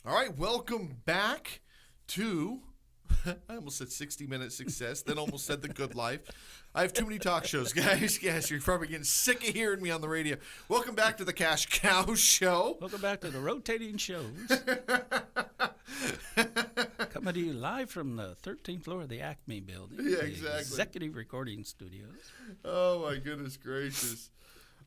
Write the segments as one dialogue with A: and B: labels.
A: All right, welcome back to, I almost said 60 Minute Success, then almost said The Good Life. I have too many talk shows, guys. Yes, you're probably getting sick of hearing me on the radio. Welcome back to the Cash Cow Show.
B: Welcome back to the rotating shows. Coming to you live from the 13th floor of the Acme building.
A: Yeah,
B: the
A: exactly.
B: Executive Recording Studios.
A: Oh, my goodness gracious.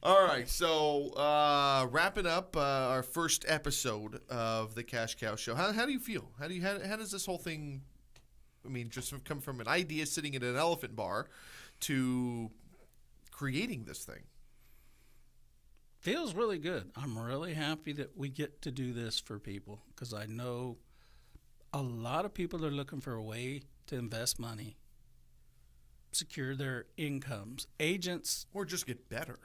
A: All right, so wrapping up our first episode of the Cash Cow Show. How do you feel? How does this whole thing, just come from an idea sitting at an elephant bar to creating this thing?
B: Feels really good. I'm really happy that we get to do this for people because I know a lot of people are looking for a way to invest money, secure their incomes. Agents...
A: Or just get better.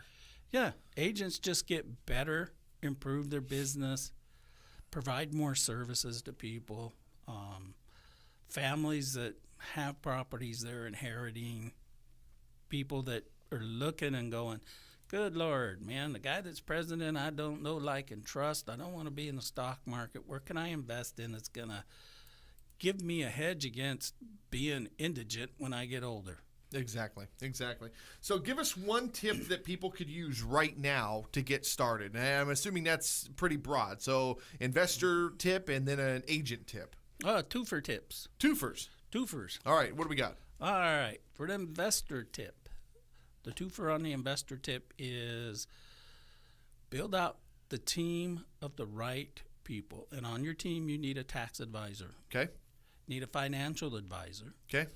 B: Yeah, agents just get better, improve their business, provide more services to people. Families that have properties they're inheriting, people that are looking and going, good Lord, man, the guy that's president I don't know, like, and trust. I don't want to be in the stock market. Where can I invest in that's going to give me a hedge against being indigent when I get older?
A: Exactly. So give us one tip that people could use right now to get started. And I'm assuming that's pretty broad. So investor tip and then an agent tip.
B: Twofer tips.
A: Twofers. All right, what do we got?
B: All right, for the investor tip, the twofer on the investor tip is build out the team of the right people. And on your team, you need a tax advisor.
A: Okay.
B: You need a financial advisor.
A: Okay.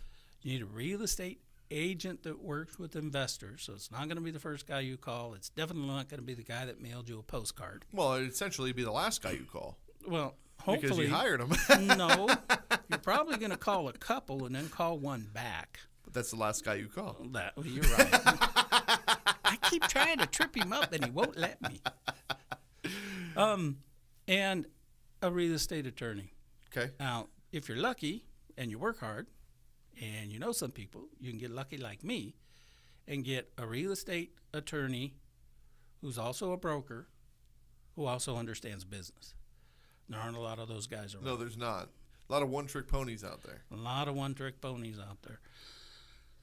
B: You need a real estate agent that works with investors. So it's not going to be the first guy you call. It's definitely not going to be the guy that mailed you a postcard.
A: Well, it'd essentially be the last guy you call.
B: Well, hopefully.
A: Because you hired him.
B: No. You're probably going to call a couple and then call one back.
A: But that's the last guy you call.
B: You're right. I keep trying to trip him up and he won't let me. And a real estate attorney.
A: Okay.
B: Now, if you're lucky and you work hard and you know some people, you can get lucky like me and get a real estate attorney who's also a broker who also understands business. There aren't a lot of those guys around.
A: No, there's not. A lot of one-trick ponies out there.
B: A lot of one-trick ponies out there.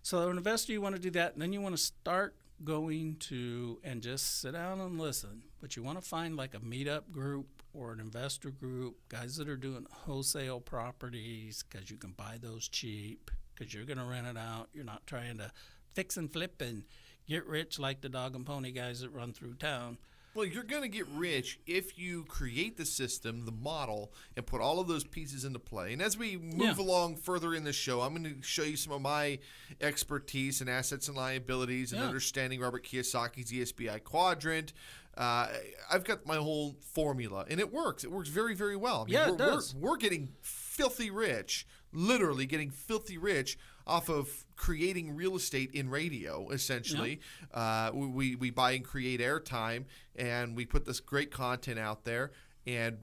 B: So an investor, you want to do that, and then you want to start going to and just sit down and listen. But you want to find like a meetup group or an investor group, guys that are doing wholesale properties because you can buy those cheap because you're going to rent it out. You're not trying to fix and flip and get rich like the dog and pony guys that run through town.
A: Well, you're going to get rich if you create the system, the model, and put all of those pieces into play. And as we move along further in the show, I'm going to show you some of my expertise in assets and liabilities and understanding Robert Kiyosaki's ESBI quadrant. I've got my whole formula, and it works. It works very, very well.
B: It does.
A: We're getting filthy rich, literally getting filthy rich off of creating real estate in radio, essentially. Yeah. We buy and create airtime, and we put this great content out there, and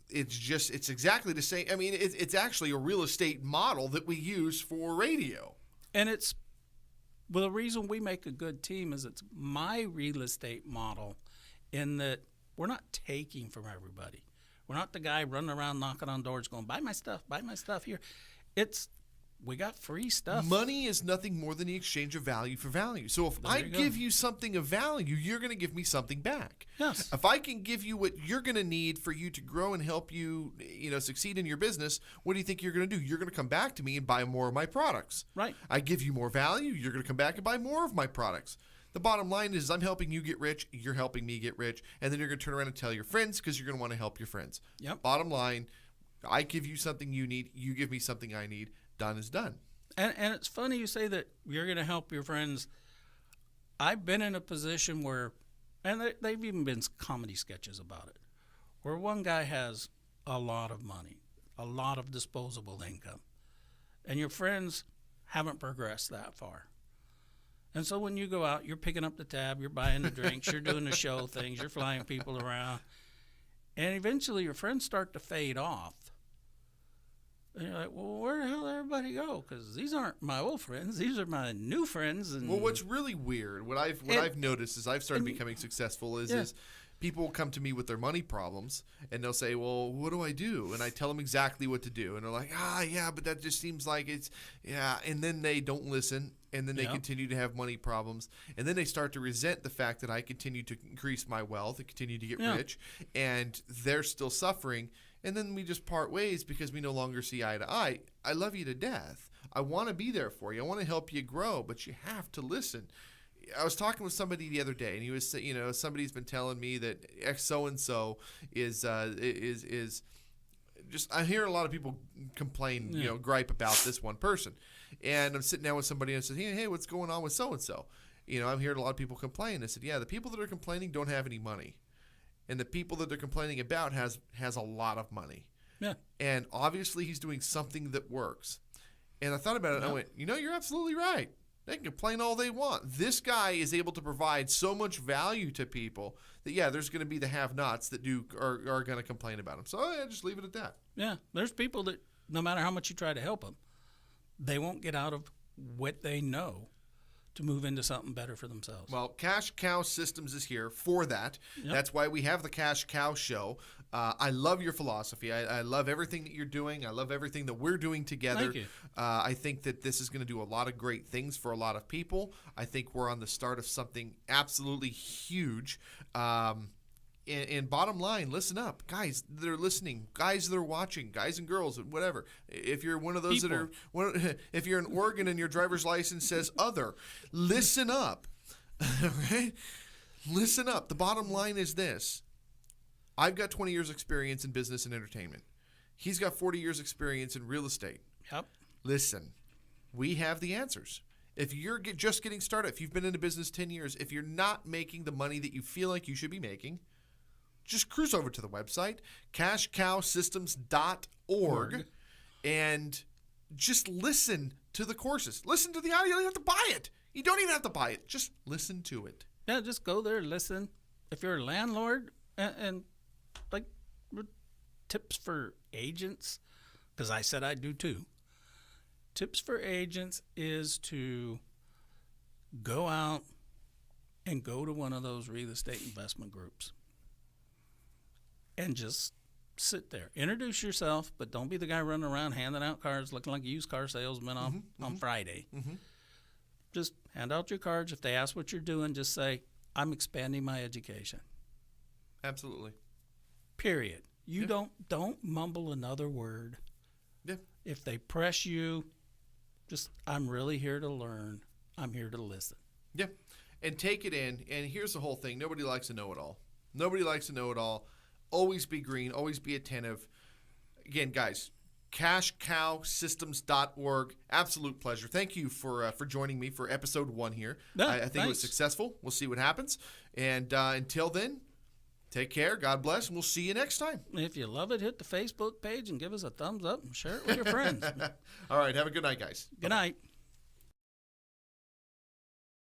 A: it's exactly the same. It's actually a real estate model that we use for radio.
B: And the reason we make a good team is it's my real estate model in that we're not taking from everybody. We're not the guy running around knocking on doors going, buy my stuff here. We got free stuff.
A: Money is nothing more than the exchange of value for value. So if I give you something of value, you're going to give me something back.
B: Yes.
A: If I can give you what you're going to need for you to grow and help you, succeed in your business, what do you think you're going to do? You're going to come back to me and buy more of my products.
B: Right.
A: I give you more value, you're going to come back and buy more of my products. The bottom line is I'm helping you get rich, you're helping me get rich, and then you're going to turn around and tell your friends because you're going to want to help your friends.
B: Yep.
A: Bottom line, I give you something you need, you give me something I need. Done is done.
B: And it's funny you say that you're going to help your friends. I've been in a position where, and they've even been comedy sketches about it, where one guy has a lot of money, a lot of disposable income, and your friends haven't progressed that far. And so when you go out, you're picking up the tab, you're buying the drinks, you're doing the show things, you're flying people around, and eventually your friends start to fade off. And you're like, well, where the hell did everybody go? Because these aren't my old friends; these are my new friends. And
A: well, what's really weird, what I've noticed as I've started becoming successful is people will come to me with their money problems, and they'll say, well, what do I do? And I tell them exactly what to do. And they're like, yeah, but that just seems like it's, yeah. And then they don't listen, and then they continue to have money problems. And then they start to resent the fact that I continue to increase my wealth and continue to get rich, and they're still suffering. And then we just part ways because we no longer see eye to eye. I love you to death. I want to be there for you. I want to help you grow, but you have to listen. I was talking with somebody the other day, and he was, somebody's been telling me that X so and so is just. I hear a lot of people complain, gripe about this one person, and I'm sitting down with somebody and I said, hey, what's going on with so and so? I'm hearing a lot of people complain. I said, yeah, the people that are complaining don't have any money, and the people that they're complaining about has a lot of money.
B: Yeah,
A: and obviously he's doing something that works. And I thought about it, and I went, you're absolutely right. They can complain all they want. This guy is able to provide so much value to people that, there's going to be the have-nots that are going to complain about him. So just leave it at that.
B: Yeah, there's people that no matter how much you try to help them, they won't get out of what they know to move into something better for themselves.
A: Well, Cash Cow Systems is here for that. Yep. That's why we have the Cash Cow Show. I love your philosophy. I love everything that you're doing. I love everything that we're doing together.
B: Thank you.
A: I think that this is going to do a lot of great things for a lot of people. I think we're on the start of something absolutely huge. And bottom line, listen up. Guys that are listening, guys that are watching, guys and girls, whatever. If you're one of those if you're in Oregon and your driver's license says other, listen up. All right? Listen up. The bottom line is this. I've got 20 years experience in business and entertainment. He's got 40 years experience in real estate.
B: Yep.
A: Listen, we have the answers. If you're just getting started, if you've been into business 10 years, if you're not making the money that you feel like you should be making, just cruise over to the website, cashcowsystems.org, and just listen to the courses. Listen to the audio. You don't have to buy it. You don't even have to buy it. Just listen to it.
B: Yeah, just go there, listen. If you're a landlord and like tips for agents, because I said I do too. Tips for agents is to go out and go to one of those real estate investment groups and just sit there. Introduce yourself, but don't be the guy running around handing out cards looking like a used car salesman on Friday. Mm-hmm. Just hand out your cards. If they ask what you're doing, just say, I'm expanding my education.
A: Absolutely.
B: Period. You don't mumble another word.
A: Yeah.
B: If they press you, just, I'm really here to learn. I'm here to listen.
A: Yeah. And take it in. And here's the whole thing. Nobody likes to know it all. Nobody likes to know it all. Always be green. Always be attentive. Again, guys, cashcowsystems.org. Absolute pleasure. Thank you for joining me for episode 1 here.
B: Yeah,
A: I think it was successful. We'll see what happens. And until then, take care. God bless. And we'll see you next time.
B: If you love it, hit the Facebook page and give us a thumbs up and share it with your friends.
A: All right. Have a good night, guys.
B: Good night.